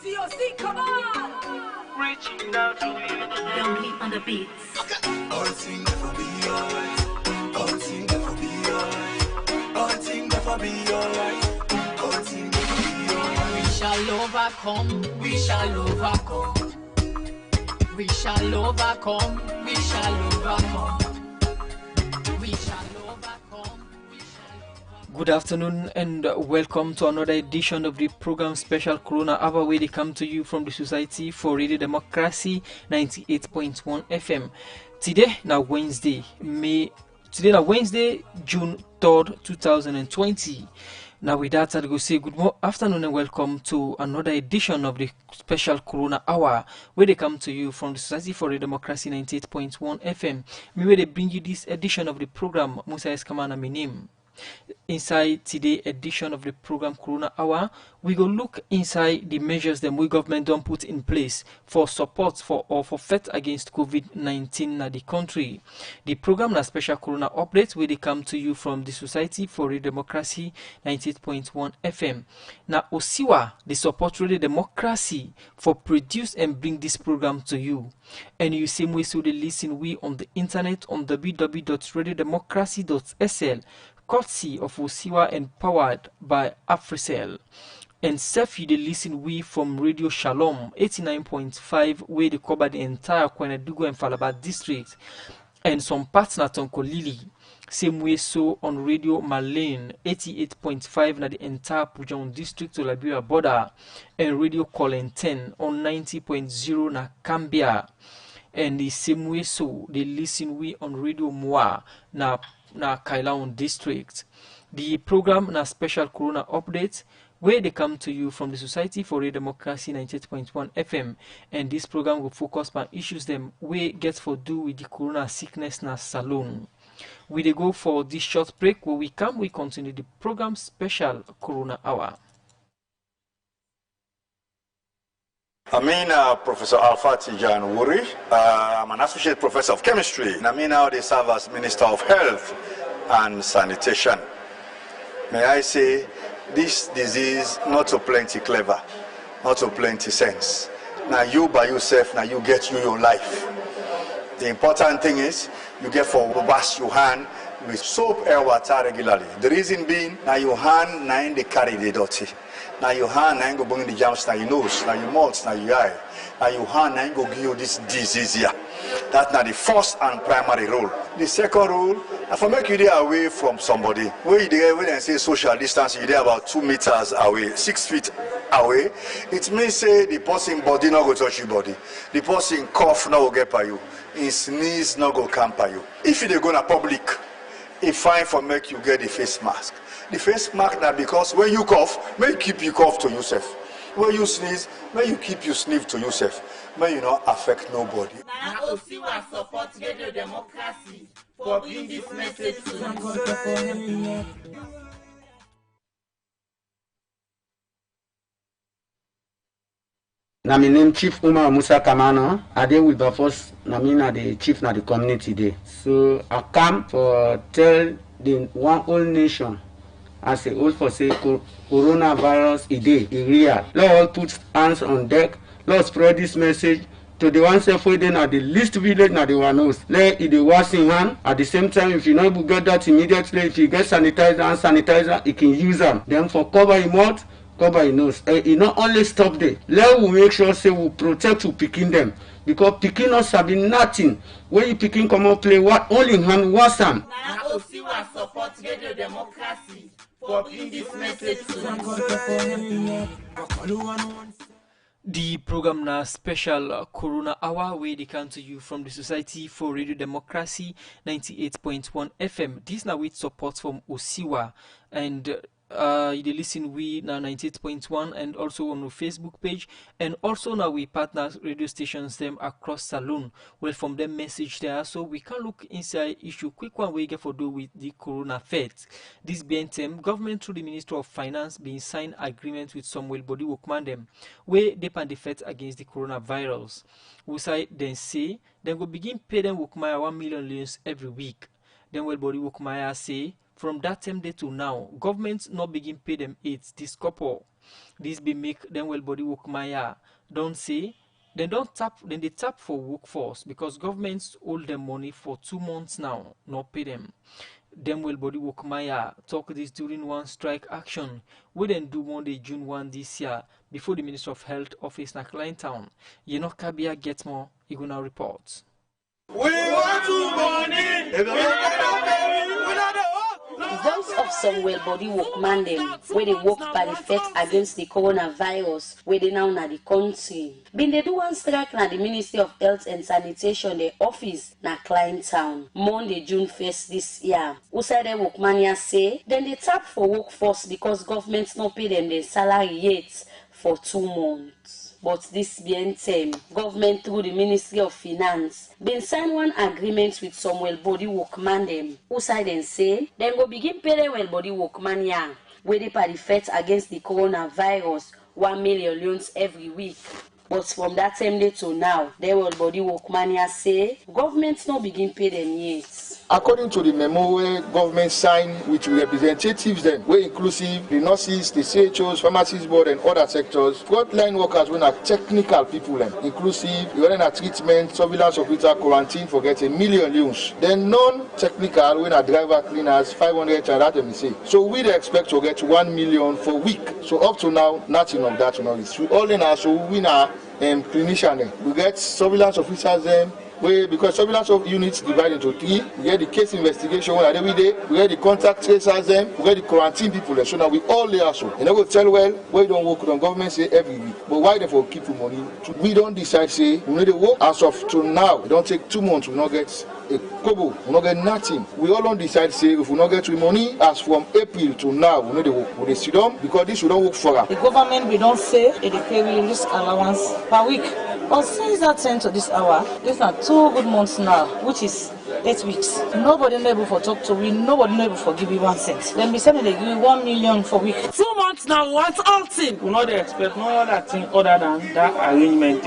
COC, come on! Reaching out to you. Don't keep on the beats. All things never be alright. All things never be alright. All things never be alright. All things never be alright. We shall overcome. We shall overcome. We shall overcome. We shall overcome. We shall overcome. We shall overcome. Good afternoon and welcome to another edition of the program Special Corona Hour, where they come to you from the Society for Radio Democracy 98.1 FM. Today now Wednesday, June 3rd, 2020. Now with that, I'll go say good afternoon and welcome to another edition of the Special Corona Hour, where they come to you from the Society for Radio Democracy 98.1 FM. Me where they bring you this edition of the program, Musa Eskamana my name. Inside today's edition of the program Corona Hour, we go look inside the measures that we government don't put in place for support for fight against COVID-19 in the country. The program na special Corona update where they come to you from the Society for Radio Democracy 98.1 FM. Now Osiwa, the support Radio Democracy for produce and bring this program to you. And you same way so they listen we on the internet on www.radiodemocracy.sl, courtesy of Osiwa and powered by Africell. And self you dey listen we from Radio Shalom 89.5, where they cover the entire Kwanedugu and Falaba district and some parts na Tonkolili. Same way so on Radio Malane 88.5 na the entire Pujon district to Liberia border, and Radio Colin 10 on 90.0 na Cambia. And the same way so they listen we on Radio Moa na Kailaon district. The program na special Corona update where they come to you from the Society for Radio Democracy 98.1 FM, and this program will focus on issues them we get for do with the Corona sickness na Salone. We dey go for this short break. Where we continue the program special Corona Hour. I'm Professor Alpha Tijan Wuri. I'm an associate professor of chemistry. I'm now the serve as Minister of Health and Sanitation. May I say, this disease not so plenty clever, not so plenty sense. Now you by yourself, now you get your life. The important thing is you get for wash your hand with soap and water regularly. The reason being, now your hand now they carry the dirty. Now your hand now go bring the germs now your nose, now your mouth, now your eye. Now your hand now go give you this disease here. That's now the first and primary rule. The second rule, if I make you there away from somebody, where you there when I say social distance, you there about 2 meters away, 6 feet away. It means say the person body not go touch your body. The person cough not go get by you. His sneeze not go come by you. If you go to public, it's fine for make you get the face mask. The face mask now because when you cough, may you keep your cough to yourself. When you sneeze, may you keep your sniff to yourself. May you not affect nobody. Now Osiwa support Radio Democracy for bringing this message to you. Na my name Chief Umar Musa Kamano. I dey with the first. Na me na the chief na the community day. So I come for tell the one whole nation. I say all for say coronavirus is real. Let all put hands on deck. Let's spread this message to the ones who are at the least village na the one knows. Let it wash in hand. At the same time, if you not get that immediately, if you get sanitizer and sanitizer, you can use them. Then for cover your mouth, cover your nose. It not only stop there. Let we make sure say we protect to picking them. Because picking us have been nothing. When you picking come out play what only hand was them. Now Osiwa support Radio Democracy for bringing this message to you. The program na special Corona Hour, where they come to you from the Society for Radio Democracy 98.1 FM. This now with support from Osiwa, and you listen we now 98.1 and also on our Facebook page, and also now we partner radio stations them across Salone. Well, from them message there, so we can look inside issue quick one we get for do with the Corona Fed. This being term, government through the Ministry of Finance being signed agreement with some well body workman them where they pan the fight against the coronavirus. We say then say then go begin pay them workman 1 million loans every week. Then well body workman say from that same day to now, government not begin pay them aids this couple. This be make them well body work maya. Don't say they tap for workforce because governments hold them money for 2 months now, not pay them. Them well body work maya talk this during one strike action we then do Monday June 1 this year before the Minister of Health office na Town. You know Kabia get more, he gonna report. We want to money. The voice of some well-body workman them, where they work by the fight against the coronavirus, where they now na the country. Been they do one strike na the Ministry of Health and Sanitation, the office na Town, Monday, June 1st this year. Outside the workman say, then they tap for workforce because government not pay them their salary yet for 2 months. But this being time, government through the Ministry of Finance been sign one agreement with some well-body workman them. Who side and say, then go begin pay the well-body workman ya, where they party fight against the coronavirus, 1 million loans every week. But from that same day to now, the well-body workman ya say, government no begin pay them yet. According to the memo where government signed with representatives then, where inclusive the nurses, the CHOs, pharmacies board and other sectors, frontline workers when are technical people then, inclusive, you are treatment, surveillance officer, quarantine for getting 1 million loans. Then non-technical when are driver cleaners, 500 and that me say. So we expect to get 1 million for week. So up to now, nothing of that, it's all in us, so we now clinician, we get surveillance officers then. Because surveillance of units divided into 3, we get the case investigation one every day, we get the contact tracers them, we get the quarantine people. So now we all there so. And I go tell well, we don't work on government say every week. But why they for keep money? We don't decide say we need to work as of to now. It don't take 2 months, we not get a kobo, we not get nothing. We all don't decide say if we not get money as from April to now, we need to work. We sit down because this we don't work for us. The government we don't say they pay risk allowance per week. But since that time to this hour, these are 2 good months now, which is 8 weeks. Nobody able for talk to we, nobody able for give you 1 cent. Then be saying they give you 1 million for week. 2 months now, what's all thing? We not expect no other thing other than that arrangement.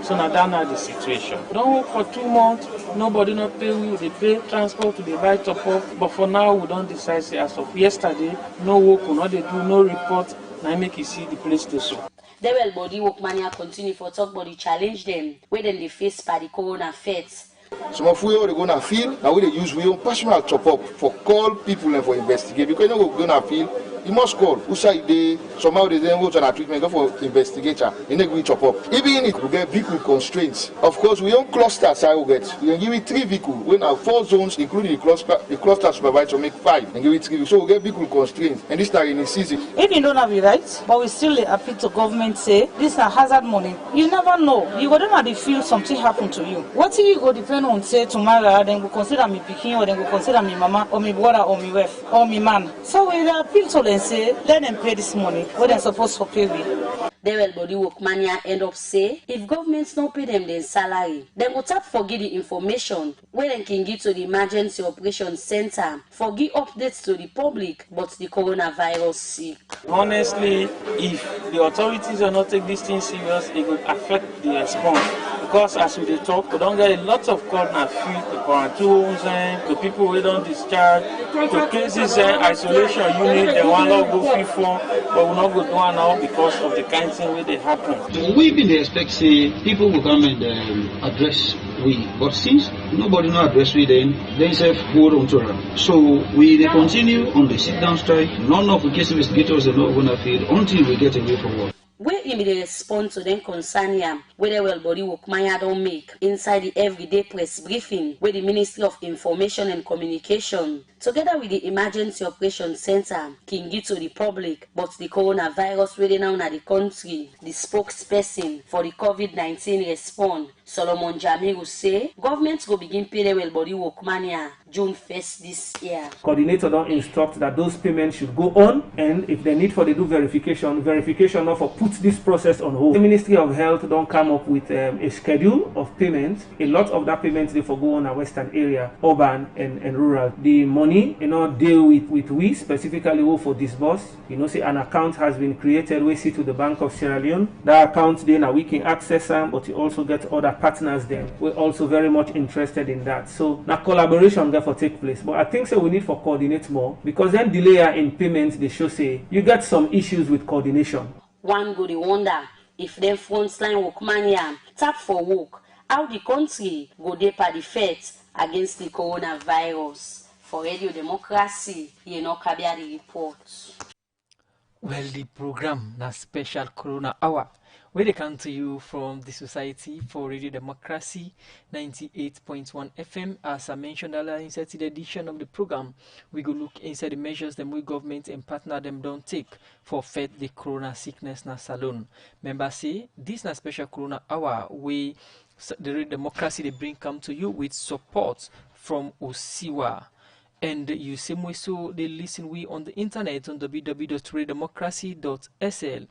So now that's not the situation. Don't work for 2 months, nobody not pay we, they pay transport to the right top up. But for now we don't decide say as of yesterday, no work, we not they do no report, now make you see the place to show. The well-body workmania continue for talk body challenge them where then they face by the corona feds. Some of we are going to feel now we use we own personal top up for call people and for investigate because you know we're going to feel. You must call. Who say they somehow they then go to a treatment go for investigator. You need to chop up. Even if we get vehicle constraints, of course we don't cluster. I will get. We can give it 3 vehicles. We have 4 zones, including the cluster supervisor make 5 and give it 3. So we get vehicle constraints, and this time in the season. If you don't have the rights, but we still appeal to government say this is a hazard money. You never know. You go down and feel something happen to you. What if you go depend on say tomorrow? Then we consider me picking or then we consider me mama or me brother or me wife or me man. So we appeal to them say let them pay this money what they're supposed to pay with. The well-body workmania end up say if governments not pay them their salary, then go tap for give the information where they can give to the emergency operations center for give updates to the public but the coronavirus sick. Honestly, if the authorities do not take this thing serious, it will affect the response. Because as we talk, we don't get a lot of calls now feed to quarantines to people who don't discharge, to cases isolation unit, they want to go free form, but we not go do now because of the kind of thing where they happen. We been expect say people will come and address we, but since nobody no address we then say hold on to them. So we they continue on the sit down strike. None of the case investigators are not gonna feed until we get away from work. Where immediate response to them concern ya, where the well-body workmania don't make inside the everyday press briefing where the Ministry of Information and Communication, together with the Emergency Operations Center, can give to the public, but the coronavirus where they now na the country, the spokesperson for the COVID-19 response, Solomon Jamiru say, government will begin pay the well-body workmania June 1st this year. Coordinator don't instruct that those payments should go on, and if they need for they do verification not for put this this process on hold. The Ministry of Health don't come up with a schedule of payment. A lot of that payment they for go on a western area, urban and rural. The money, deal with we specifically who for disburse. Say an account has been created, we see to the Bank of Sierra Leone. That account then we can access them, but you also get other partners then. We're also very much interested in that. So now collaboration therefore take place. But I think we need for coordinate more, because then delay in payments they show say you get some issues with coordination. One go dey wonder if them frontline workman tap for work, how the country go dey per the fight against the coronavirus. For Radio Democracy, Kabia the report. Well, the program na special Corona Hour, where they come to you from the Society for Radio Democracy 98.1 FM. As I mentioned earlier, inside the edition of the program, we go look inside the measures that we government and partner them don't take for fight the corona sickness na Salone. Members say this na special Corona Hour where the Radio Democracy they bring come to you with support from Osiwa. And you same way so they listen we on the internet on www.radiodemocracy.sl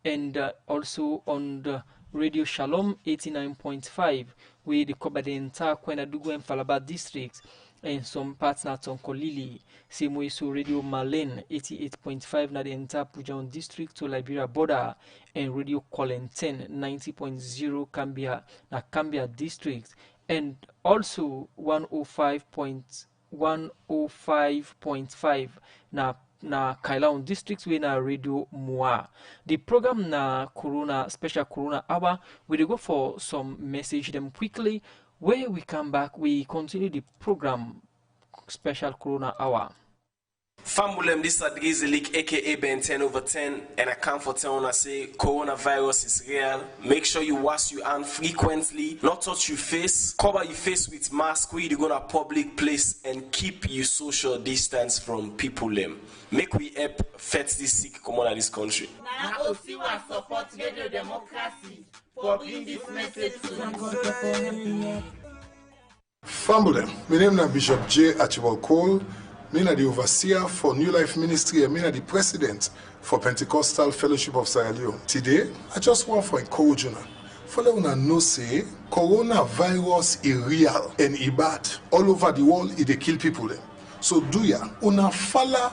and also on the Radio Shalom 89.5 where they cover the entire Kwenadugu and Falaba districts and some parts na Tonkolili. Same way so Radio Malen 88.5 na the entire Pujaon district to Liberia border and Radio Colenten 90.0 Cambia district and also 105.5 na Kailaon district we na Radio Moa. The program na special Corona Hour, we go for some message them quickly. Where we come back, we continue the program special Corona Hour. Fambulem, this is Adrizelik, aka Ben 10 over 10, and I come for telling us say coronavirus is real. Make sure you wash your hands frequently, not touch your face, cover your face with mask when you go to a public place, and keep your social distance from people. Make we help fight this sick come out of this country. Now Osiwa support Radio Democracy for bringing this message to them. Fambulem, my name is Bishop J. Archibald Cole. I am the overseer for New Life Ministry and I am the president for Pentecostal Fellowship of Sierra Leone. Today, I just want to encourage you. Follow una know say coronavirus is real and it bad. All over the world, it kill people. So do ya, una follow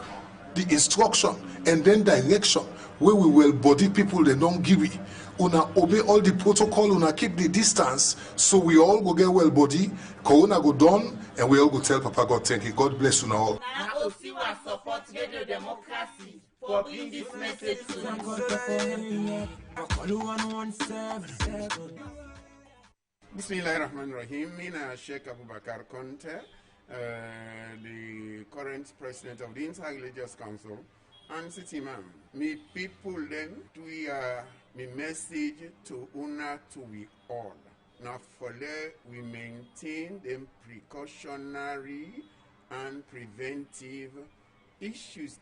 the instruction and then direction where we will body people they don't give it. Una obey all the protocol, una keep the distance, so we all go get well body, corona go done, and we all go tell Papa God thank you. God bless you all. Now Osiwa support Radio Democracy for bringing this message to them. Bismillahirrahmanirrahim. Mina Sheikh Abubakar Conte, the current president of the Inter-Religious Council and city man. Me people then to me message to una to we all. Now for we maintain them precautionary and preventive issues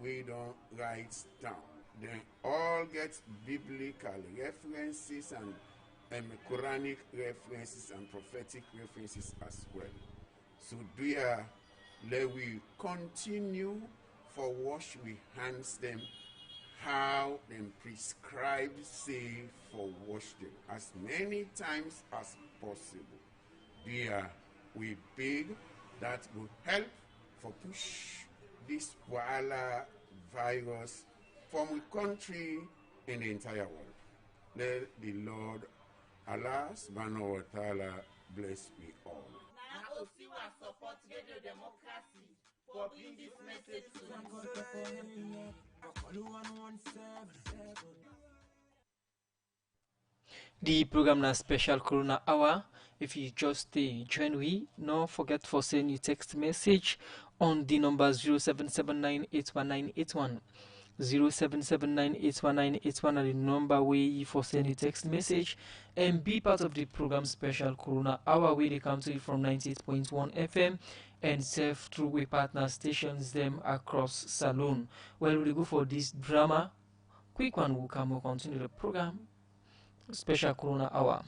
we don't write down. They all get biblical references and Quranic references and prophetic references as well. So let we continue for wash we hands them how them prescribed say for wash them as many times as possible. We beg that will help for push this Wala virus from the country and the entire world. Let the Lord Allah subhanahu wa ta'ala bless we all. Now Osiwa support Radio Democracy for bringing this message to them. The program na special Corona Hour. If you just join we, no forget for send you text message on the number 0779819881. 0779819881 are the number where you for send you text message and be part of the program special Corona Hour where they come to you from 98.1 FM and serve through we partner stations them across Salone. Well, we go for this drama. Quick one will come, we'll continue the program. Special Corona Hour.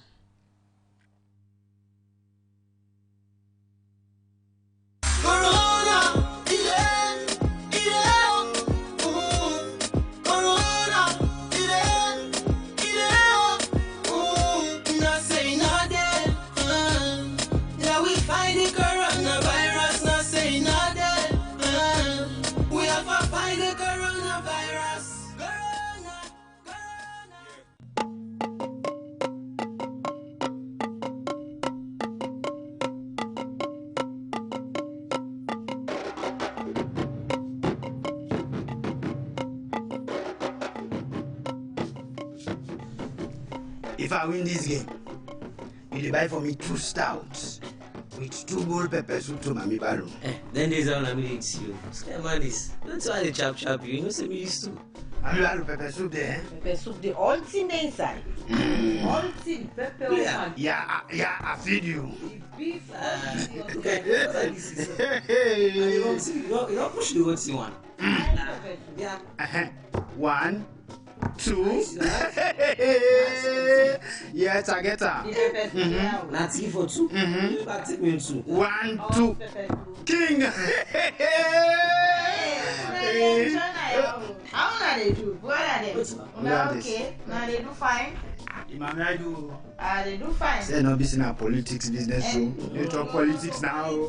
if I win this game, you buy for me 2 stouts with 2 bowl pepper soup to Mami Balo. Then there's all I'm eating you. Man, this. Don't try to chop you. You know, say me used to. Mami Balo pepper soup there. Pepper soup, the all thing inside. All thing, pepper. Yeah, I feed you. Beef. Okay, you don't push the whole thing one. Yeah. 1, 2. Yes, I get her. That's it for 2. Back take me 2. 1, 2. King. How they do? What are they? Okay. Now they do fine. Mama do. They do fine. Say no business na politics business so. You talk politics now.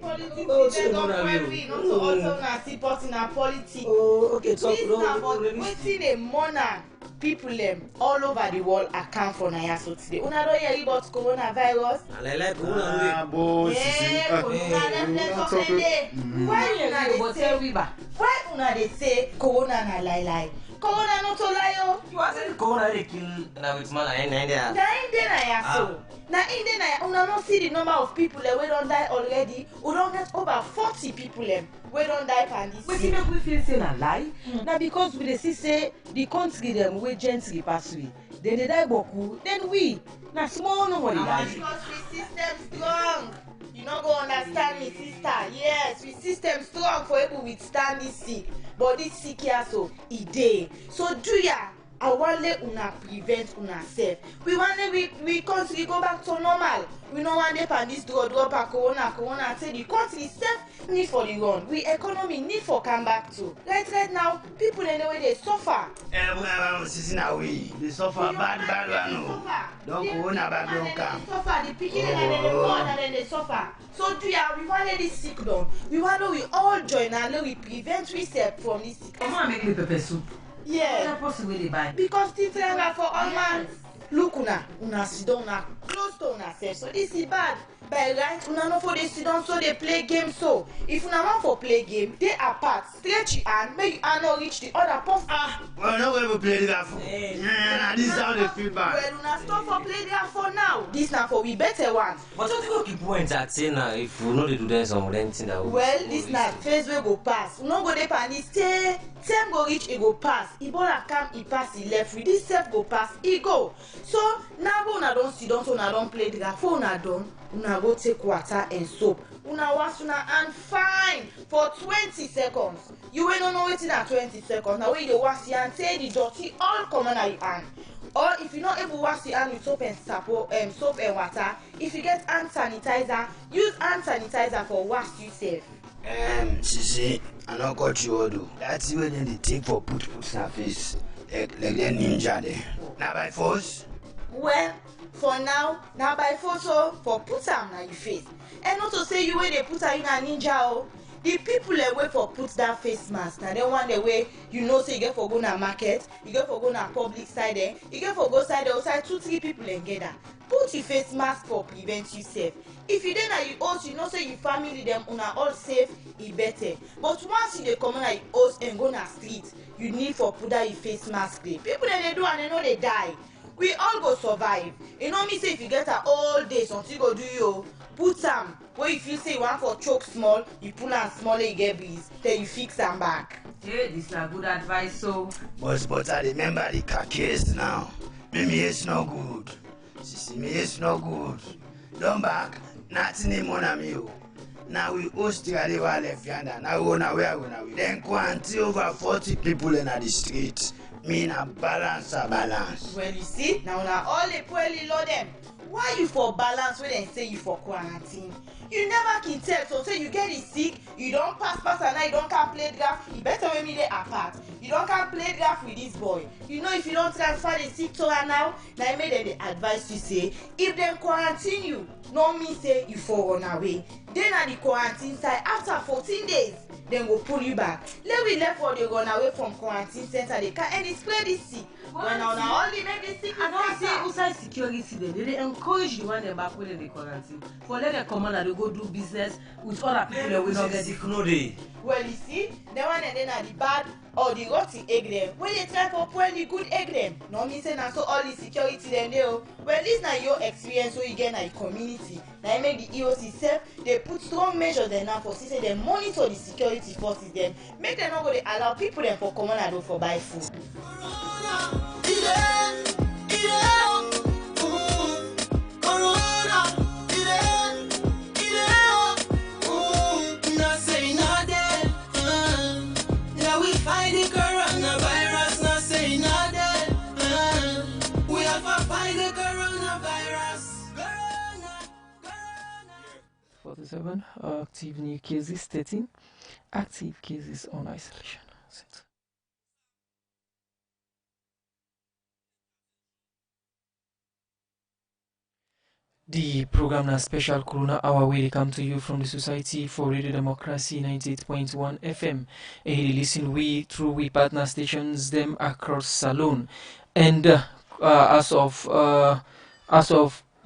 Politics, they don't worry. Not to also na support in our politics. Oh, okay. This na for wetin a monarch people all over the world account for Nayaso today. Una don't hear about coronavirus. I like corona. Why una dey say corona na lie? Corona not to lie oh. You want say corona dey kill na with man na India. Na India na yaso. Na India na una not see the number of people wey don die already. We don get over 40 people wey don die for this. Wetin make we feel say na lie? Na because we dey see say the country dem wey gently pass we, dem dey die boku. Then we na small no money die. Because we system strong. You no go understand me, sister. Yes, we system strong for able withstand this sick. But this sick here so e dey. So do ya I want let una prevent una self. We want we country go back to normal. We no want to this drop back corona say the country self need for the run. We economy need for come back to. Right now, people anyway they suffer. Sisi na we. They suffer bad one. Don't corona bad don't come. They suffer the picking and then they born and then they suffer. So do ya we want let this sick down. We want we all join and let we prevent ourselves from this sick. Come on, make me pepper soup. Yeah. Possible they buy. Because this are for all man. Look una sit down una close to una self. So this is bad. By right, una no for they sit down so they play game so. If una want for play game, they apart. Stretch your hand, make your hand not reach the other person. Well, no way we play that for. Yeah, this is how they feel bad. Well, una stop for play that for now. This now for we better one. But what you keep point at saying now if we know they do that some thing that well, this now phase will go pass. We no go dey panic stay. Time go reach, it go pass. Ebola come, it pass, it left. With this self go pass, it go. So now una don't sit down, so una don't play the for una done. Una go take water and soap. Una wash una hand fine for 20 seconds. You will not know it in 20 seconds. Now when you wash your hand, say the dirty all come on your hand. Or if you're not able to wash your hand with soap and soap and water, if you get hand sanitizer, use hand sanitizer for wash yourself. Sisi, I not got you do. That's when they take for put na face. Like the ninja there. Now by force? Well, for now, now by force for put am na your face. And not to say you way they put am in a ninja oh. The people away for put that face mask. Now they want the way you know say you get for go na market, you get for go na public side there, you get for go side outside 2-3 people together. Put your face mask for prevent yourself. If you then you host, you know say your family them una all safe, it better. But once you dey come on your host and go na street, you need for put that your face mask there. People then they do and they know they die. We all go survive. You know me say if you get a all day something go do you. Put am where if you say you want for choke small, you pull am small you get breeze, then you fix am back. Yeah, this is good advice so. But I remember the case now. Me it's no good. Sisi me it's no good. Don't back, nothing anymore on me. Now we host the Alewa left yonder. Now we gonna where we gonna. Then quantity over 40 people in the street. Me na balance. Well you see, now all the poorly load them. Why you for balance when they say you for quarantine? You never can tell. So say you get it sick, you don't pass and now you don't can play draft. You better when me they apart. You don't can play draft with this boy. You know if you don't transfer the sick to her now I made them the advice you say if them quarantine you, no mean say you for run away. Then at the quarantine side after 14 days, then go pull you back. Let we left for they run away from quarantine center. They can and they spread this sick. When now only make this sick. I don't say outside security they encourage the one them back when they quarantine. For let them come on and they go do business with other people that we not get no day. Well you see, the one that dey na the bad or the rotten egg dem wey dey try for spoil the good egg dem. No mean say na so all the security dem dey o. But at least na your experience wey you get na the community na im make the EOC sef dey put strong measures dem now for see say dem monitor the security forces dem make dem no go dey allow people dem for common ado for buy food. Active new cases 13, active cases on isolation. The program na special Corona Hour where they come to you from the Society for Radio Democracy 98.1 FM. And you listen we through we partner stations them across Salone. And as of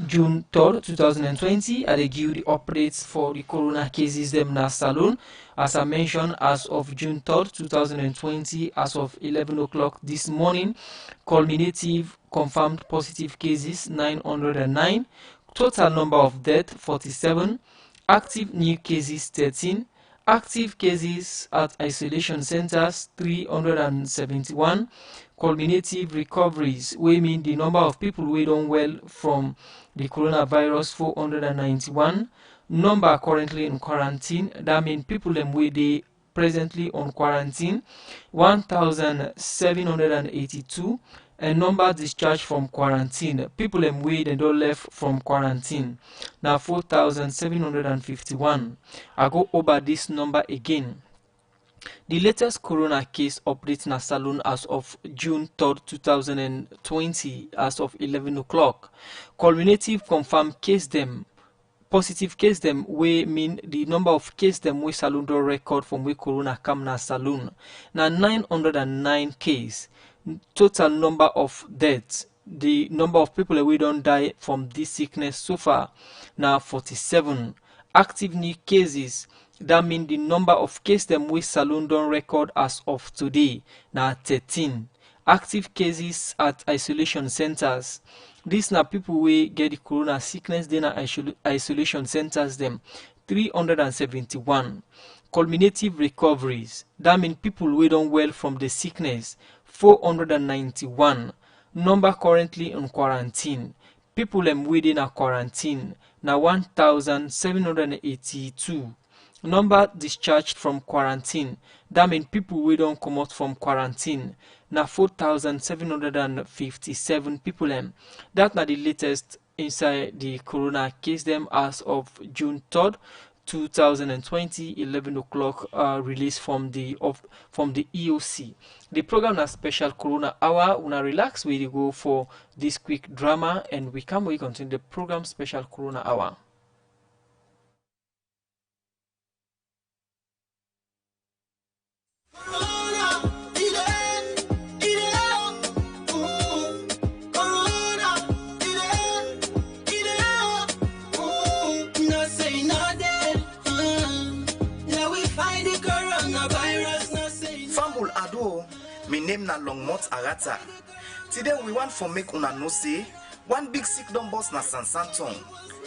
June 3rd, 2020, at the Gud operates for the Corona cases them na Salone. As I mentioned, as of June 3rd, 2020, as of 11 o'clock this morning, cumulative confirmed positive cases 909. Total number of deaths 47, active new cases 13, active cases at isolation centers 371, cumulative recoveries, we mean the number of people who don't well from the coronavirus 491, number currently in quarantine, that means people them where they presently on quarantine 1,782. A number discharged from quarantine. People them way they don't left from quarantine. Now 4,751. I go over this number again. The latest corona case update na Salone as of June 3rd, 2020, as of 11 o'clock. Cumulative confirmed case them. Positive case them we mean the number of case them we Salone do record from we corona come na Salone. Now 909 case. Total number of deaths, the number of people that we don't die from this sickness so far now 47. Active new cases, that means the number of cases them we Salone don't record as of today now 13. Active cases at isolation centers, these now people we get the corona sickness then isolation centers them 371. Cumulative recoveries, that means people we don't well from the sickness 491. Number currently in quarantine, people them within a quarantine now 1,782. Number discharged from quarantine, that means people we don't come out from quarantine now 4,757 people them. That now the latest inside the corona case them as of June 3rd, 2020, 11 o'clock release from the EOC. The program a special Corona Hour. Una relax, we go for this quick drama and we continue the program special Corona Hour. My name na Longmont Arata. Today we want for make una know say one big sick don burst na Sansanton.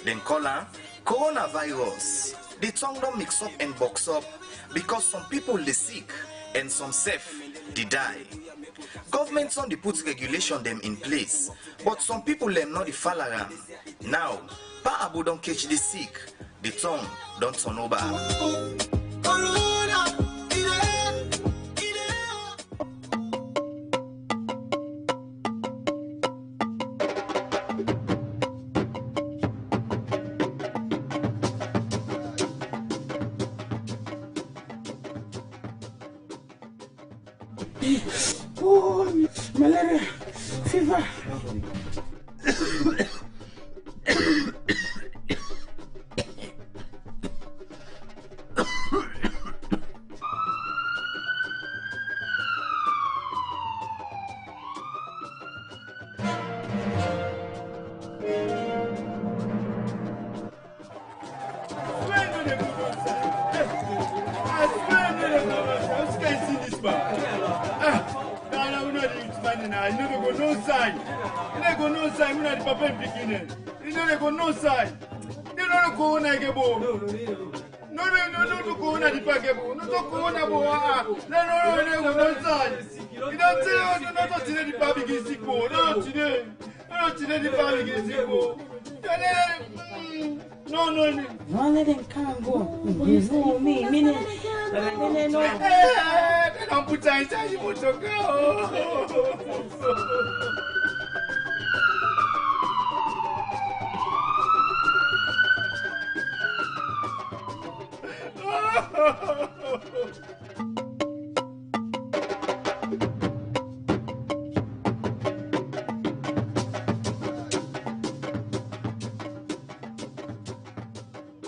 Then call her coronavirus. The tongue don't mix up and box up because some people they sick and some self they die. Governments on the put regulation them in place, but some people them not the follow around. Now, Pa Abu don't catch the sick, the tongue don't turn over. Oh, malaria, fever. now. You know they go no side. You know they go no side. You know the papa beginning. You know they go no side. You know they go na gebo. No, go na di pagebo. No to go na bo. No, go no side. You don't tell you not to the papa begin sick bo. No today. No today the papa begin sick bo. No. No, let them come go. You know me, no. They don't put time inside the motor car.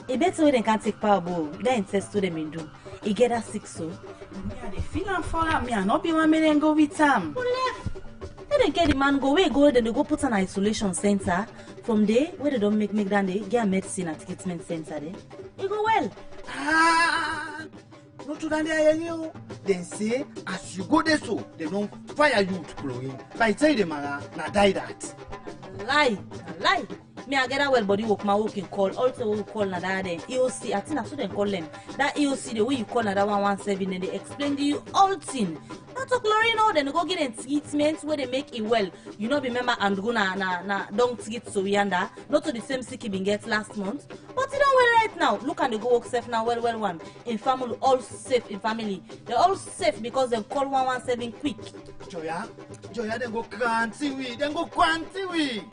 A better way they can take power, then test to them in do. He get us sick so. Me, they feel am for me. I not be one million go with them. Then they get the man go then they go put an isolation center. From there, where they don't make down they get a medicine and treatment center there. It go well. No to that there, then say as you go there so they don't fire you to chlorine. By tell them na die that. Lie. Me I get a well body work my working call. Also we call na that EOC. I think that's what they call them. That EOC the way you call na that 117 and they explain to you all thing. Not to chlorine now, then go get a treatment where they make it well. You know remember and go na don't get so yanda. Not to the same sick he been get last month. But it don't well right now. Look and they go work safe now well one. In family all safe in family. They're all safe because they call 117 quick. Joya, then go cranty we.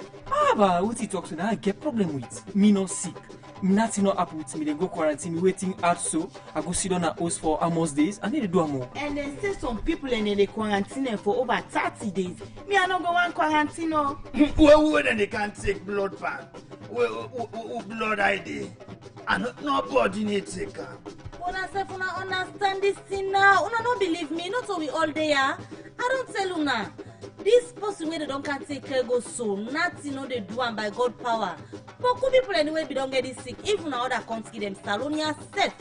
But what he talks to now, I get problem with. Me not sick. Nothing not up with me. Then go quarantine. Me waiting out so. I go sit on a house for almost days. I need to do more. And then say some people in the quarantine for over 30 days. Me I not go on quarantine no. Well, then they can't take blood pan. Blood ID. And nobody needs to take. Una self una understand this thing now. Una don't believe me. Not so we all there. I don't tell una. This person where they don't can take care go so nothing no they do and by God power. But could people anyway be don't get this sick. If na other country them Salone safe.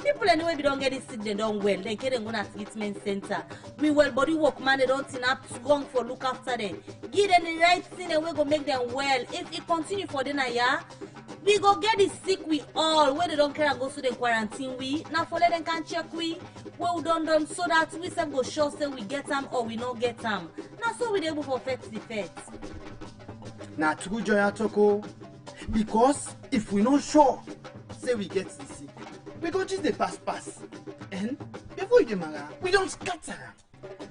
People anyway be don't get this sick they don't well. They can go to treatment center. We well body work man they don't turn up strong for look after them. Give them the right thing and we go make them well. If it continue for the year, we go get this sick we all where they don't care and go to the quarantine we. Now for let them can check we done so that we self go sure say we get them or we not get them. Now so we able for fix the facts. Now true Joya Toko. Because if we not sure say we get the sick, we go just the pass. And before we don't scatter.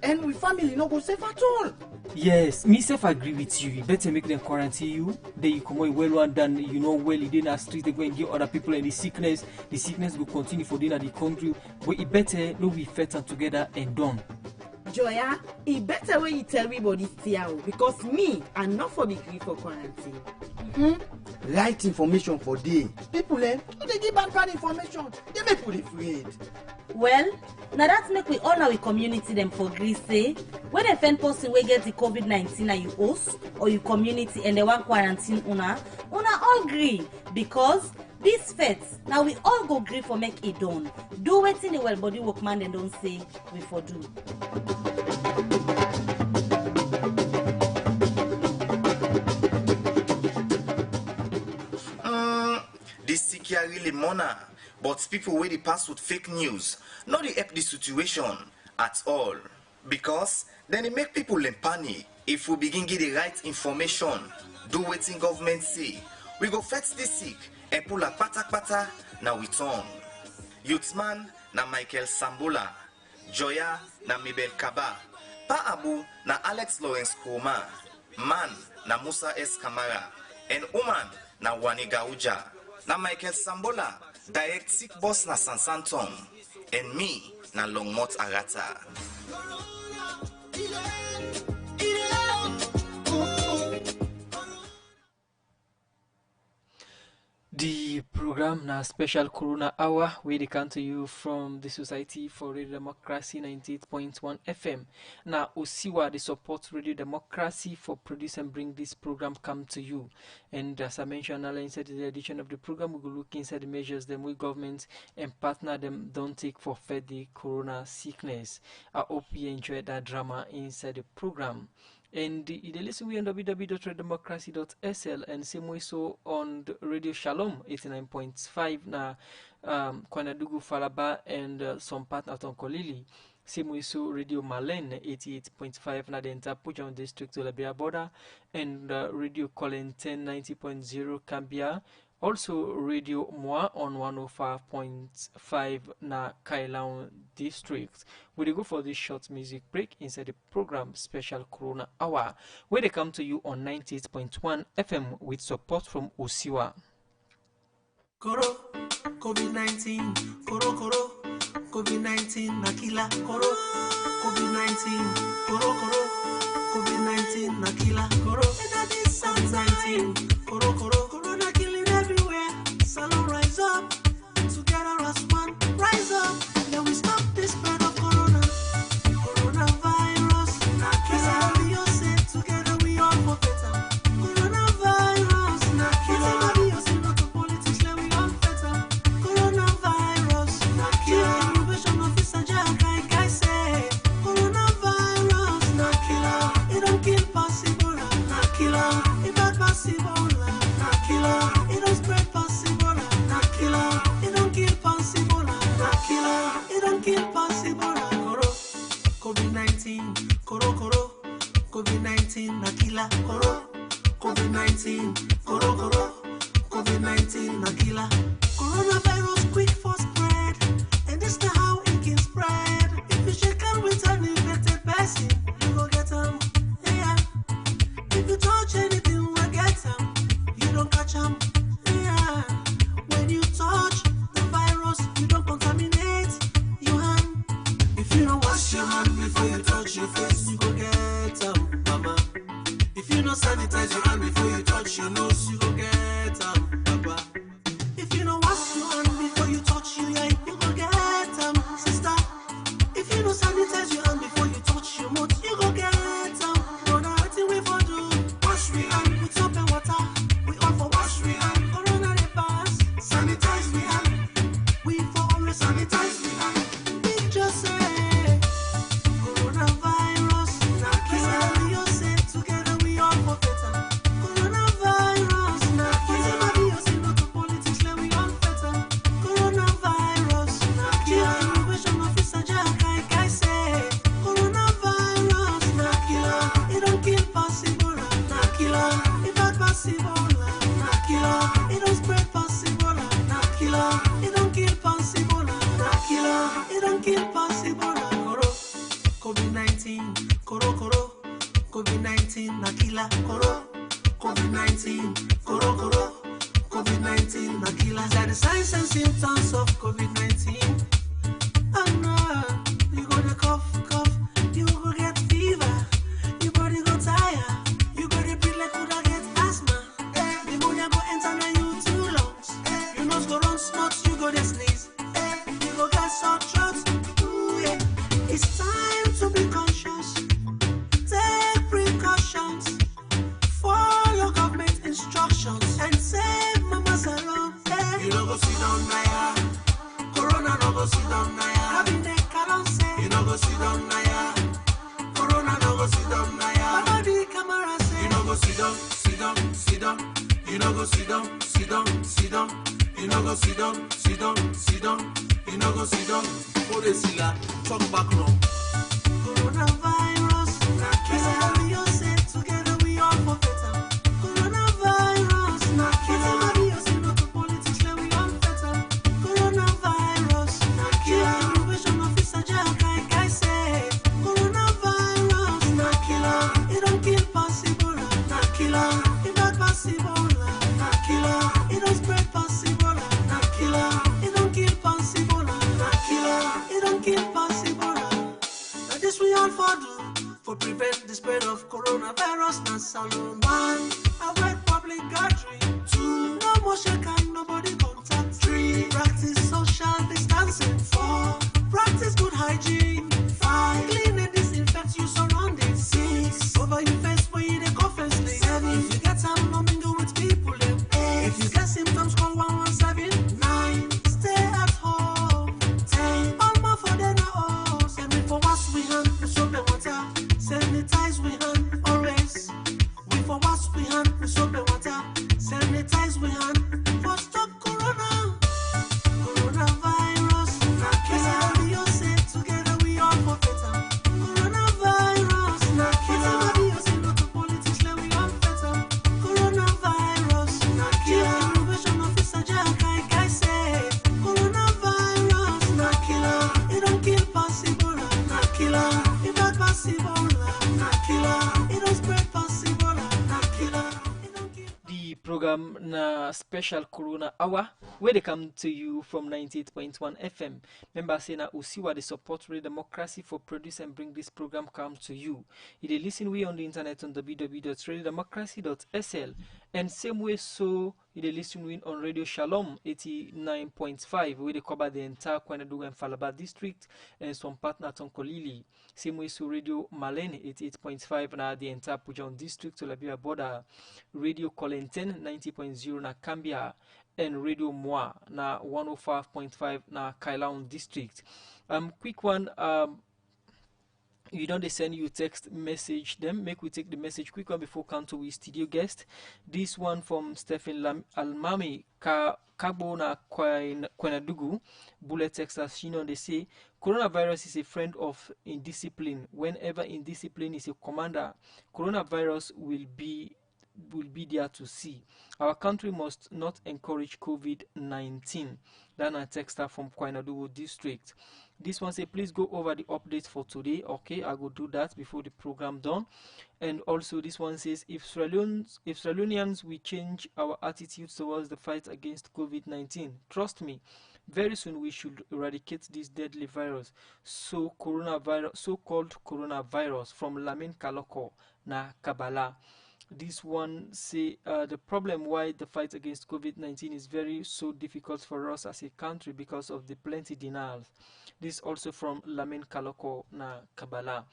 And we family no go safe at all. Yes, me self agree with you. You better make them quarantine you. Then you come out well one done, you know well you did in street, they go and give other people and the sickness will continue for dinner the country. But it better no we fit and together and done. Joya, it better when you tell everybody still because me I'm not for the grief for quarantine. Right information for day. People they give bad information. They make people afraid. Well, now that make we all our community them for Greece say when a fan person we get the COVID-19 and you host or you community and they want quarantine una all agree because this feds now we all go agree for make it done. Do it in the well body work man and don't say we for do. This sick here really mona, but people where they pass with fake news, not they help the situation at all. Because then it make people in panic. If we begin get the right information, do what in government say, we go fetch this sick and pull a pata now we turn. Youthman na Michael Sambola, Joya na Mabel Kaba, Pa Abu na Alex Lawrence Koma, Man na Musa S. Kamara, and Oman na Wani Gauja. Na Michael Sambola, direct sick boss na Sansanton, and me na Longmont Arata. The program na special Corona Hour where they come to you from the Society for Radio Democracy 98.1 FM. Now Osiwa the support Radio Democracy for produce and bring this program come to you. And as I mentioned earlier inside the edition of the program, we will look inside the measures them we government and partner them don't take for fight the corona sickness. I hope you enjoyed that drama inside the program. And you listen we on www.reddemocracy.sl and same way so on the Radio Shalom 89.5 na Kwanadugu Falaba and some part at Onkolili. Same way so Radio Malen 88.5 na the entire Pujang district to Labia border and Radio Colin 1090.0 Cambia. Also Radio Moi on 105.5 na Kailaon district. We go for this short music break inside the program Special Corona Hour, where they come to you on 98.1 FM with support from Usiwa. Koro, COVID-19, Koro, COVID-19, Nakila, Koro, COVID-19, Koro, COVID-19, Nakila, Koro, COVID-19, Koro, Corona killing everywhere. Salon rise up, together as one, rise up. Then we stop this spread of Corona, coronavirus. Nakila, we all say together we all for better. Coronavirus, Nakila, we all say not to politics, let we all better. Coronavirus, Nakila, innovation officer Jack, I say. Coronavirus, Nakila, it don't kill possible, Nakila, it bad possible, Nakila, it don't spread possible, Nakila, it don't kill possible, Nakila, it don't kill possible, COVID-19, Koro, COVID-19, Nakila, Koro, COVID-19, Koro, COVID-19, Nakila. Coronavirus quick for spread, and this is how it can spread. If you shake hands with an infected person, you go get them, yeah. If you touch anything, you get them, you don't catch them, yeah. When you touch the virus, you don't contaminate your hand. If you don't wash your hand before you touch your face, you go get them, mama. If you don't sanitize your hand before you touch your nose, you go get them, papa. If you don't wash your hand before you touch your eye, you go get them, sister. If you don't sanitize your hand before you touch your mouth, you go get them. Brother, nothing we for do. Wash we hand with soap and water. We all for wash we hand. Corona they pass. Sanitize we hand. We for always sanitize we hand. We just say coronavirus. Nakila, we all say together we all for better. Coronavirus. Nakila, we all say not to politics, let we all better. Coronavirus. Nakila, innovation officer Jack, I say. Coronavirus. Nakila, it don't kill possible. Nakila, it bad possible. Nakila, it don't spread possible. Nakila, it don't kill possible. Nakila, it don't kill possible. Koro, COVID-19, Koro, COVID-19, Nakila, Koro, COVID-19, Koro, COVID-19, Nakila. These are the signs and symptoms of COVID-19. And you go to cough, you go get fever, your body go tired, you go to breathe like could I get asthma. Pneumonia go enter now you too lungs. Your nose go run snots, you go to sneeze. You go get sore throat. Ooh, yeah. It's time to be conscious. Take precautions. Follow government instructions and save mama's alone. You don't go sit down now. Corona no go sit down now. Having the can't say. You don't go sit down now. Corona no go sit down now. Baba the camera say. You don't go sit down. You don't go sit down. You don't go sit down. You don't go sit down. Put the sila, talk back now. Coronavirus. Nakila, we all say together we all for better. Coronavirus. Nakila, we all say not to politics, let we all better. Coronavirus. Nakila, innovation officer Jack, I say. Coronavirus. Nakila, it don't kill possible. Nakila, it not possible. Nakila, it don't spread possible. Nakila, it don't kill possible. Nakila, it don't kill possible. Now this we all for do for prevent the spread of coronavirus. Now salon 1, avoid public gathering. 2, no more shake hand, nobody contact. 3, practice social distancing. 4, practice good hygiene. 5, clean and disinfect your surroundings. 6, over your face when you cough and sleep. 7, if you get some, no mingle with people. 8, if you get symptoms, call 117. 9, stay at home. 10, all more for dinner. 7, for wash we hand, soap and water. Sanitize we hand always. killer. If that possible, na killer. It don't spread possible, na killer. The program na special Corona Hour where they come to you from 98.1 FM. Remember say na Usiwa the support Radio Democracy for produce and bring this program come to you. You dey listen we on the internet on www.radiodemocracy.sl and same way so you dey listen we on Radio Shalom 89.5 where they cover the entire Kwanadu and Falaba district and some partner Tonkolili. Same way so Radio Malene 88.5 na the entire Pujan district to Labia border. Radio Colenten 90.0 na Cambia and Radio Moi na 105.5 na Kailaon district. Quick one, you don't send you text message them. Make we take the message quick one before come to we studio guest. This one from Stephen Almami Kagbo na Kwenadugu Bullet Texas. You know they say coronavirus is a friend of indiscipline. Whenever indiscipline is a commander, coronavirus will be there to see. Our country must not encourage COVID-19. Then a texter from Kwainaduwo district. This one say please go over the updates for today. Okay, I will do that before the program done. And also this one says if Sierra Leoneans we change our attitudes towards the fight against COVID-19, trust me, very soon we should eradicate this deadly virus. So-called coronavirus from Lamin Kaloko na Kabala. This one say the problem why the fight against COVID-19 is very so difficult for us as a country because of the plenty denials. This also from Lamin Kaloko na Kabala.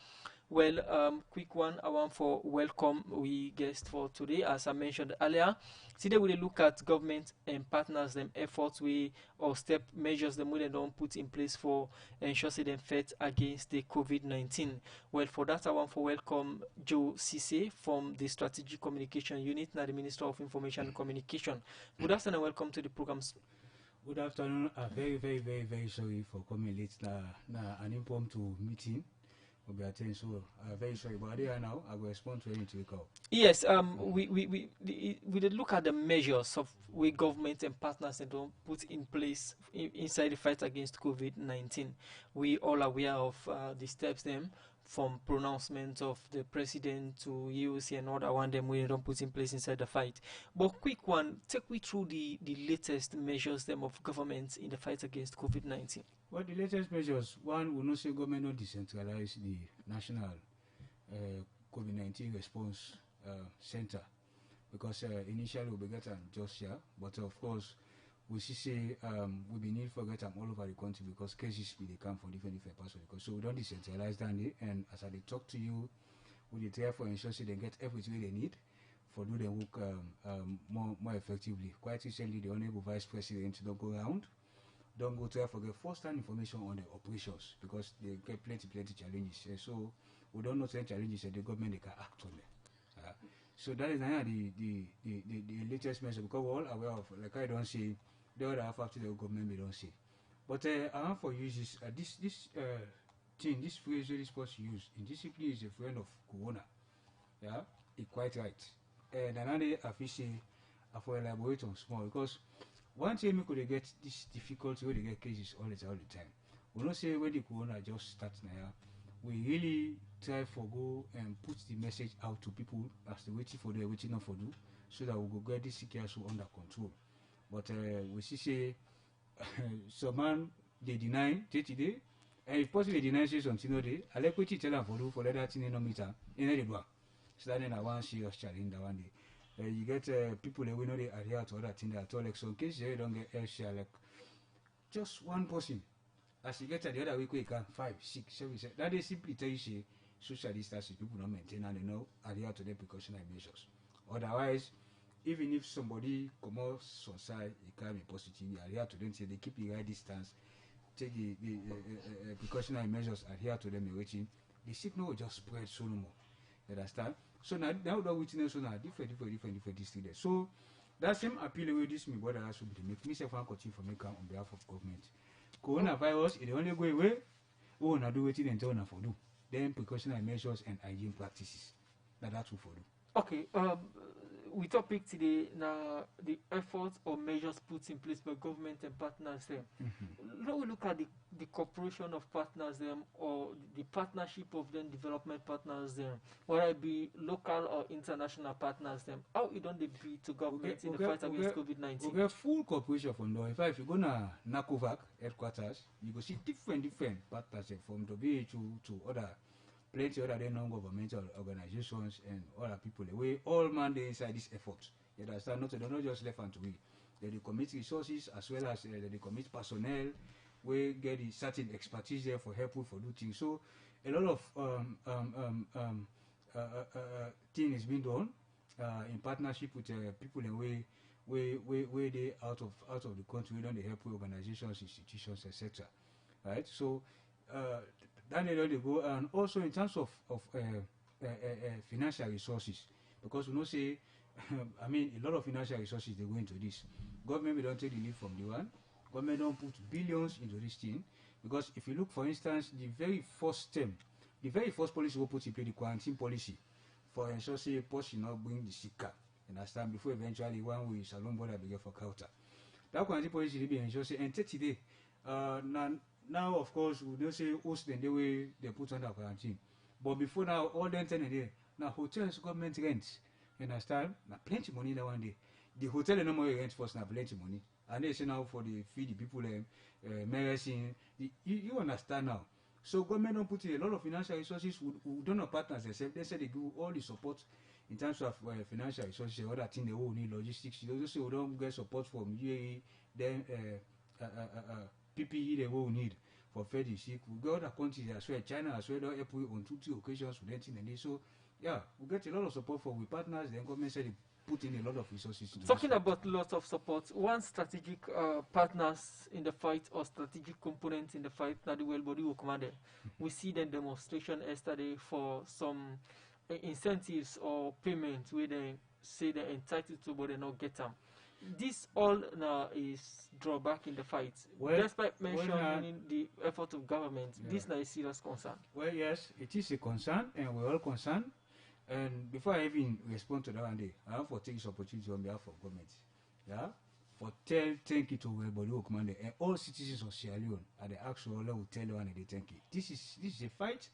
Well, quick one, I want for welcome we guest for today. As I mentioned earlier, today we look at government and partners, them efforts we or step measures them we don't put in place for ensure them fight against the COVID-19. Well, for that I want for welcome Joe Cisse from the Strategic Communication Unit, now the Minister of Information and Communication. Good afternoon and welcome to the programs. Good afternoon. Very sorry for coming late. An impromptu meeting. So very sorry, but there now I will respond to anything you call. Yes, we did look at the measures of way government and partners that don't put in place inside the fight against COVID-19. We all aware of the steps them from pronouncement of the president to UC and other one them we don't put in place inside the fight. But quick one, take me through the latest measures them of government in the fight against COVID-19. Well, the latest measures, one will not say government not decentralize the national COVID-19 response center because initially we get them just here, but of course we say we be need for get them all over the country because cases they come from different parts of the country. So we don't decentralize that, and as I talk to you, we therefore ensure they get everything they need for do their work more effectively. Quite recently, the Honorable Vice President don't go around. Don't go to forget first-hand information on the operations because they get plenty challenges. So we don't know certain challenges that the government they can act on them. So that is now the latest measure because we're all aware of, like I don't say, the other half after the government we don't say. But I want for you this thing, this phrase this person use, indiscipline is a friend of corona. Yeah, it's quite right. And another official for elaborate on small because one thing we could get this difficulty where they get cases all the time. We don't say when the corona just starts now. We really try for go and put the message out to people as they waiting for their waiting not for do, so that we go get this sick also under control. But we see some man they deny today, and if possibly they deny say something no day, I like what you tell them for do for that thing no meter in the do. Starting at one serious challenge that one day. You get people that we know they adhere to other things at all. Like so in case they don't get air share, like just one person. As you get at the other week, we can 5, 6, 7, 7. That they simply tell you say social distancing people don't maintain and they know adhere to their precautionary measures. Otherwise, even if somebody come out on side, it can be positive, adhere to them, say they keep the right distance, take the precautionary measures, adhere to them, waiting. The sickness will just spread so no more. You understand? So now the witness on different districts. So that same appeal with this me brother has to make me say one continue for me on behalf of government. Coronavirus is the only way we want do waiting until na for do. Then precautionary measures and hygiene practices. That's what for do. Okay. we topic today now the efforts or measures put in place by government and partners them. Now we look at the cooperation of partners them or the partnership of them development partners them, whether it be local or international partners them. How it don't they be to government in the fight against COVID-19? We get full cooperation from them. In fact, if you go to NACOVAC headquarters, you go see different partners from WHO to other plenty other non-governmental organizations and other people. We all man they inside this effort. You understand? Not they're not just left and to we. They commit resources as well as they commit personnel. We get a certain expertise there for helpful for do things. So a lot of thing is being done in partnership with people in way they out of the country. We don't they help with organizations, institutions, etc. Right? So then they go, and also in terms of financial resources, because we know say I mean a lot of financial resources they go into this. Government don't take the lead from the one. Government don't put billions into this thing, because if you look, for instance, the very first policy we put in place, the quarantine policy, for ensure say post should not bring the sick car, and understand before eventually one way Salone border begin for counter. That quarantine policy they be ensure say and today now of course we don't say host them the way they put under quarantine. But before now all them 10 a day, now hotels government rent. You understand? Now plenty money that one day. The hotel no more rent first now plenty money. And they say now for the feed the people medicine. You understand now. So government don't put in a lot of financial resources. We don't know partners themselves. They say they give all the support in terms of financial resources, other things they will need, logistics. They also say we don't get support from UAE, then PPE they will need for feed the sick. We got other countries as well, China as well, don't help on 2 occasions with anything and this. So yeah, we get a lot of support from we partners. Then government said they put in a lot of resources. Talking about lots of support, one strategic partners in the fight or strategic component in the fight, now the World Body Commander. We see the demonstration yesterday for some incentives or payments where they say they're entitled to, but they not get them. This all now is drawback in the fight. Despite mentioning the effort of government, this now is serious concern. Well, yes, it is a concern, and we're all concerned. And before I even respond to that one day, I have to take this opportunity on behalf of government. Yeah, for thank you to everybody who commanded and all citizens of Sierra Leone at the actual level tell you and they thank you. This is a fight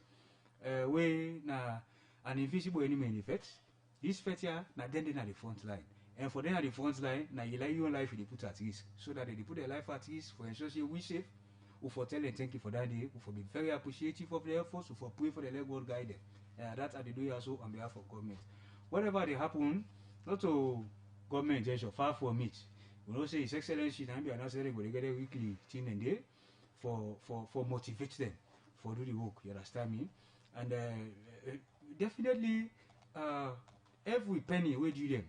where now an invisible enemy in effect. This fight here now then at the front line. And for them at the front line, now you like your life they put at risk. So that they put their life at risk for ensuring we safe. We for tell and thank you for that day. We for be very appreciative of their efforts. We for pray for the leg God guide them. That's how they do also on behalf of government. Whatever they happen, not to government just far from it. We don't say His Excellency and be announced they get a weekly thing and day for motivate them for do the work. You understand me? And definitely every penny we do them,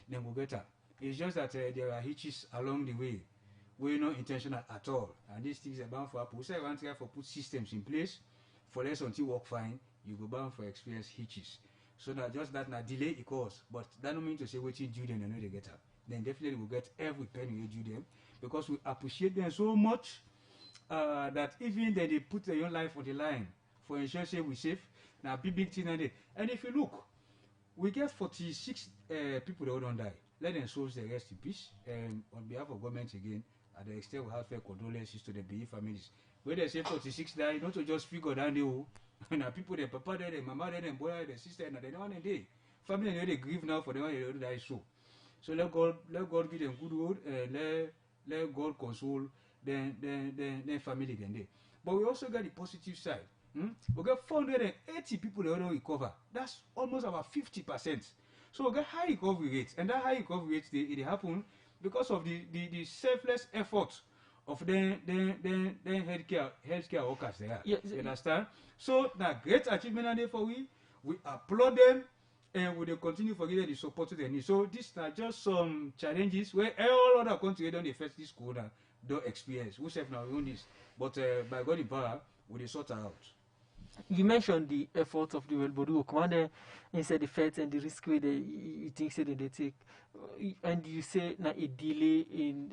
then we'll get up. It's just that there are hitches along the way. We're not intentional at all. And these things are bound for Apple. So I want to put systems in place for less until work fine. You go bound for experience hitches. So that just that now delay it cause. But that don't mean to say waiting due them and know they get up. Then definitely we'll get every penny we due them because we appreciate them so much that even they put their own life on the line for ensuring we safe. Now big thing and if you look, we get 46 people that don't die. Let them souls the rest in peace. And on behalf of government again, at the extent we have fair condolences to the BE families. Where they say 46 die, not to just figure down the now people, their papa there, their mama there, their boy, their sister, and they don't want a day. Family they grieve now for the one they die so. So let God give them good word, let God console their family then day. But we also got the positive side. We got 480 people that don't recover. That's almost about 50%. So we got high recovery rates, and that high recovery rates it happen because of the selfless effort of the healthcare workers there. Yes. You understand? So now great achievement for we applaud them and we will continue for giving the support to them. So these are just some challenges where all other countries don't face this corona don't experience. We have now own this. But by God in power, we will sort out. You mentioned the efforts of the World Body Commander inside the fight and the risk you think they take, and you say now a delay in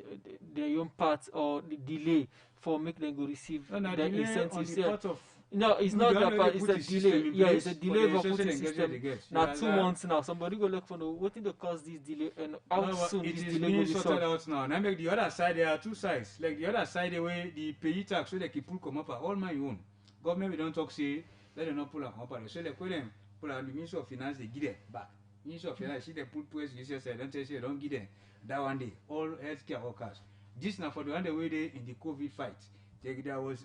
their own part or the delay for making them go receive the incentives. On the part of No, it's No, not they that already part. It's put a the delay. system in Yeah, place, it's a but delay the for social putting engagement system. they get. Now Yeah, 2 months now. Somebody go look for what in the cause this delay and how no, soon it this is delay will being be sorted solved. out now. Now make the other side, there are two sides. Like the other side, the way the pay tax, so they keep pull come up all my own. Government we don't talk say, let them not pull up. So they put them pull out the Ministry of Finance, they give them back. Ministry of Finance, see they put place, you say, don't say, don't give them. That one day, all healthcare workers. This now for the one day way they in the COVID fight. There was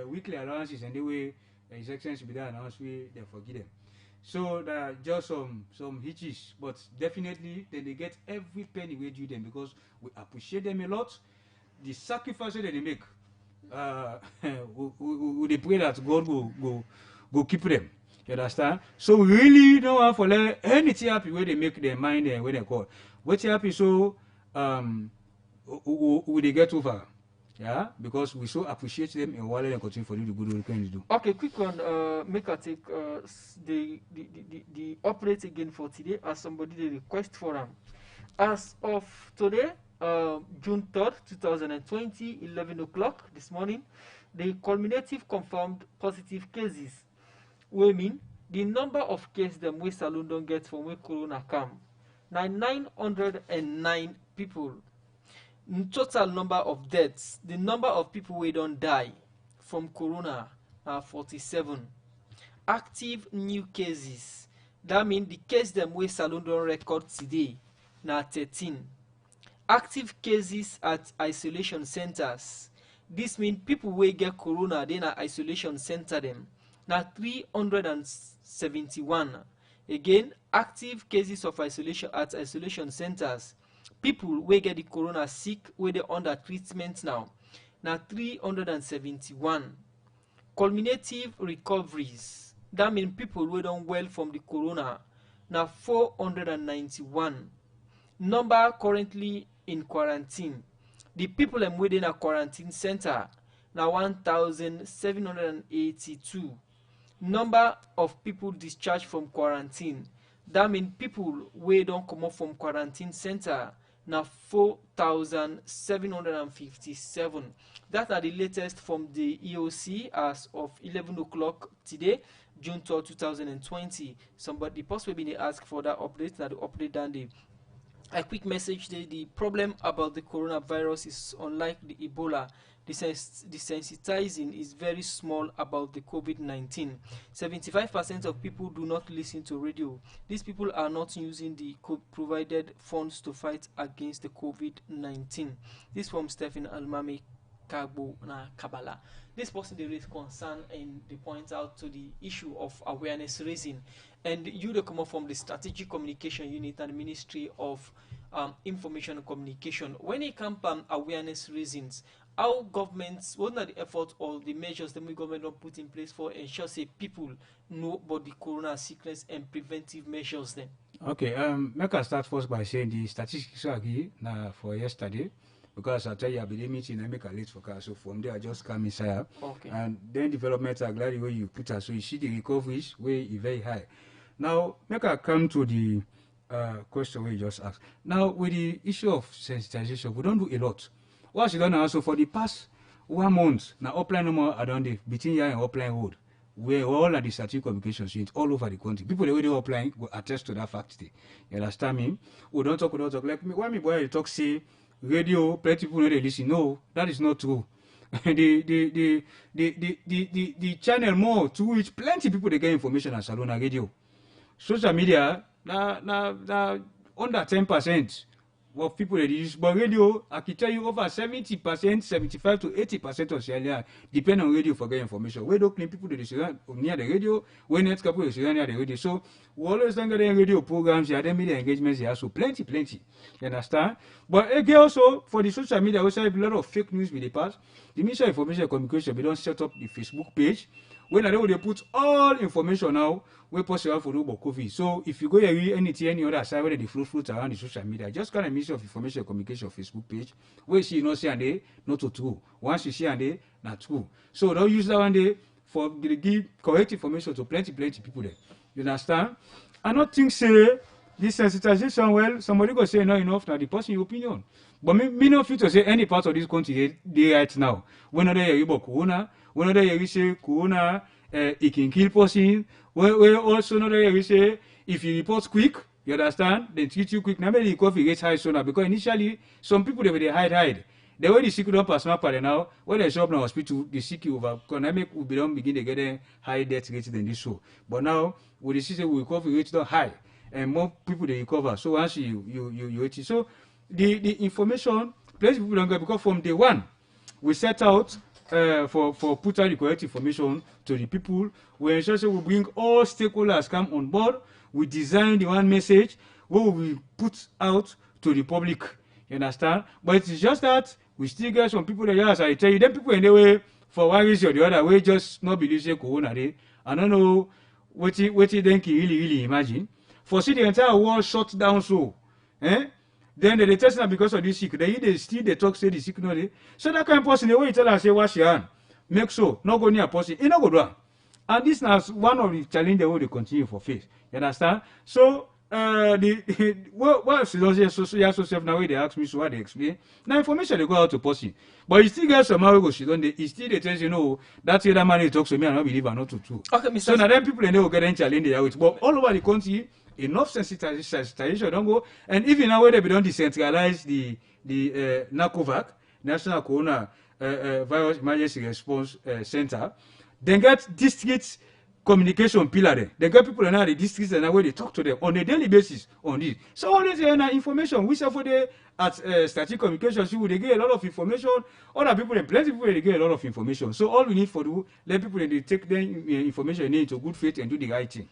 weekly allowances and the way His Excellency be there announced, they forgive them. So there are just some hitches, but definitely then they get every penny we due them because we appreciate them a lot. The sacrifices that they make, we pray that God go keep them. You understand? So we really don't want for let anything happy where they make their mind and where they call. What's happy so we they get over. Yeah, because we so appreciate them and while they continue for you the good work they do. Okay, quick one. Make a take the update again for today as somebody they request for them. As of today, June 3rd, 2020, 11 o'clock this morning, the cumulative confirmed positive cases, we mean the number of cases them we Salone don't get from where Corona come. Now 909 people. Total number of deaths, the number of people we don't die from Corona are 47. Active new cases, that means the case them we Salone don't record today, now 13. Active cases at isolation centers, this means people we get Corona, then at isolation center them, now 371. Again, active cases of isolation at isolation centers, people wey get the corona sick wey dey under treatment now na 371. Cumulative recoveries, that mean people wey don well from the corona na 491. Number currently in quarantine, the people dem wey dey na quarantine center na 1782. Number of people discharged from quarantine, that mean people wey don comot from quarantine center na 4,757. That are the latest from the EOC as of 11 o'clock today, June 3rd, 2020. Somebody, the post will be ask for that update, that the update down there. A quick message there, the problem about the coronavirus is unlike the Ebola. The sensitizing is very small about the COVID-19. 75% of people do not listen to radio. These people are not using the provided funds to fight against the COVID-19. This from Stephen Almami Kagbo na Kabala. This person they raise concern and they point out to the issue of awareness raising. And you they come up from the Strategic Communication Unit and the Ministry of Information and Communication. When it comes to awareness raisings, how governments, what are the efforts or the measures that the government don't put in place for ensure say people know about the corona sickness and preventive measures then? Okay, make I start first by saying the statistics are here now for yesterday. Because I tell you, I'll be the meeting, I make a late for car. So from there, I just come inside. Okay. And then developments are glad the way you put us. So you see the recoveries way is very high. Now, make I come to the question we just asked. Now, with the issue of sensitization, we don't do a lot. What you done also for the past 1 month, now upline no more, I don't do between here and upline road. We're all at the strategic communication unit all over the country. People already applying will attest to that fact. You understand me? We don't talk. Like me, when me boy talk say radio, plenty people know they listen. No, that is not true. the channel more to which plenty people they get information on Salone radio. Social media na under 10% of people that use, but radio, I can tell you over 70%, 75 to 80% of Sierra depend on radio for getting information. We don't claim people that is near the radio, we net couple is near the radio. So we always think that radio programs, yeah, then media engagements, yeah, so plenty. You understand? But again, also for the social media, we have a lot of fake news with the past. The Ministry of Information and Communication, we don't set up the Facebook page. When they put all information now, we possible for about COVID. So if you go here, any other side where they float around the social media, just kind of Ministry of Information and Communication Facebook page, where you see not say and they not to true. Once you see and they not true. So don't use that one day for the give correct information to plenty people there. You understand? I don't think say this sensitization, well, somebody go say not enough now, the person's opinion. But me not fit to say any part of this country they right now. When they hear about corona, when they hear say corona it can kill person. We also know that we say if you report quick, you understand, they treat you quick. Now maybe the coffee gets high sooner because initially some people they hide. The way the sick don't pass now, now when they show up in the hospital, the sick over economic will begin to get a high death rate than this so. But now with the system we recovery rate don't high and more people they recover. So once you so the information plenty people don't get because from day one we set out for put out the correct information to the people. We ensure we bring all stakeholders come on board. We design the one message what we put out to the public. You understand? But it's just that we still get some people that yes, I tell you, them people in the way for one reason or the other way just not believe say corona day. I don't know what you think you really imagine. For see the entire world shut down so. Then they test now because of this sick. They still they talk say the sick no day. So that kind of person the way you tell us say wash your hand. Make so not go near person. It not go down. And this is one of the challenges that they continue for face. You understand? So what social now they ask me so what they explain. Now information they go out to person. But you still get somehow go she don't they still they tell you know that other man he talks to me and I believe or not to true. Okay, Mr. So now then people they will get in challenge there with but all over the country enough sensitization don't go and even now where they don't decentralize the NACOVAC, National Corona Virus Emergency Response Center, then get districts communication pillar there. They get people in the districts and where they talk to them on a daily basis on this. So all this information, which are for the at strategic communications, you they get a lot of information. Other people, plenty of people, they get a lot of information. So all we need for do, let people they take the information into good faith and do the right thing.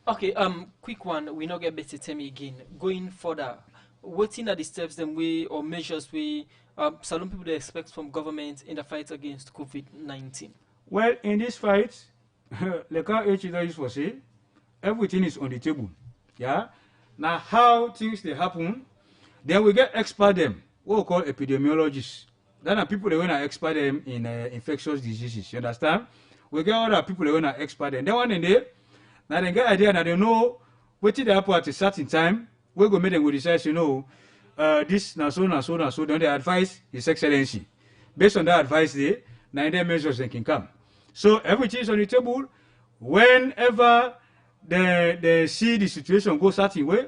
Okay, quick one. We not get better tell me again. Going further, what are the steps them way or measures we Salone people they expect from government in the fight against COVID-19? Well, in this fight, like how H used to say, everything is on the table. Yeah. Now, how things they happen, then we get expert them, what we call epidemiologists. Then are people that want to expert them in infectious diseases. You understand? We get other people that want to expert them. They want in there. Now they get idea. Now they know what they happen at a certain time. We go make them go decide. You know, this now so. Then they advise His Excellency. Based on that advice, now their measures they can come. So everything is on the table. Whenever they see the situation go certain way,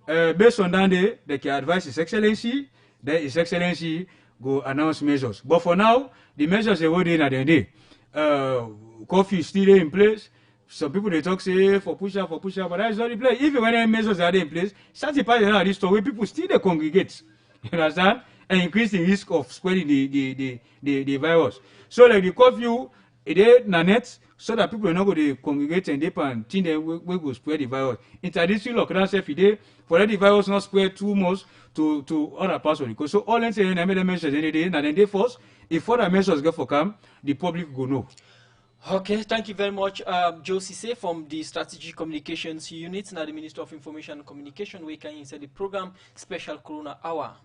based on that they can advise His Excellency. Then His Excellency go announce measures. But for now, the measures they were in at the day. Curfew is still in place. Some people they talk say for push up, but that's not the place. Even when the measures are in place, certain parts of this story, people still they congregate. You understand? And increase the risk of spreading the virus. So like the curfew, it na net so that people are not going to congregate and they can think they will go spread the virus. Interdisciplinary lockdown self for the virus not spread too much to other parts of the country. So all I'm saying, I made a measures any day, and then they force if further measures get for come, the public go know. Okay, thank you very much, Josie Say from the Strategic Communications Unit, now the Minister of Information and Communication, we can insert the program Special Corona Hour.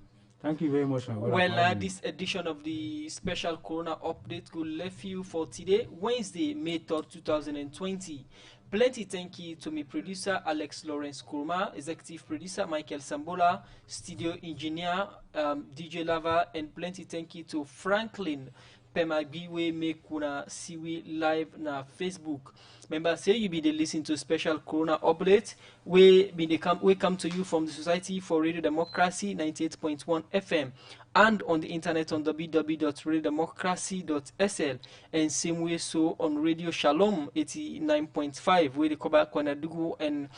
Thank you very much. Well, this edition of the Special Corona Update will leave you for today, Wednesday, May 3rd, 2020. Plenty thank you to my producer, Alex Lawrence Kurma, executive producer, Michael Sambola, studio engineer, DJ Lava, and plenty thank you to Franklin Pemagbiwe make kuna siwi live na Facebook. Remember, say you be the listen to Special Corona Update. We come to you from the Society for Radio Democracy 98.1 FM and on the internet on www.radiodemocracy.sl and same way so on Radio Shalom 89.5 where they cover Kwanadugu and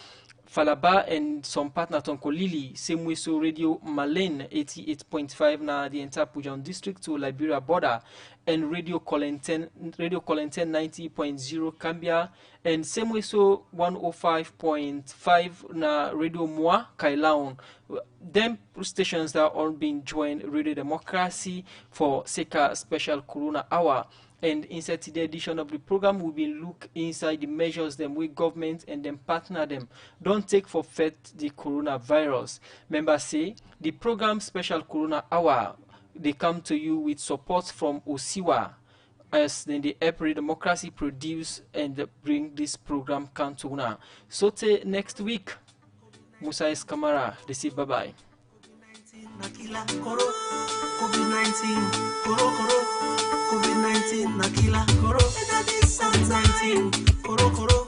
Falaba and some partner Tonkolili, same way so Radio Malen 88.5 na the entire Pujan district to Liberia border and Radio Colenten 90.0 Cambia and same way so 105.5 na Radio Moi Kailaon. Them stations that are all being joined Radio Democracy for Seka Special Corona Hour. And inside today's edition of the program, we will look inside the measures them with government and them partner them. Don't take for faith the coronavirus. Members say the program Special Corona Hour, they come to you with support from Osiwa as then the April Democracy produce and bring this program Kantuna. So till next week, Musa Eskamara, they say bye bye. COVID-19, COVID-19 na killer. Koro, this COVID-19, koro koro.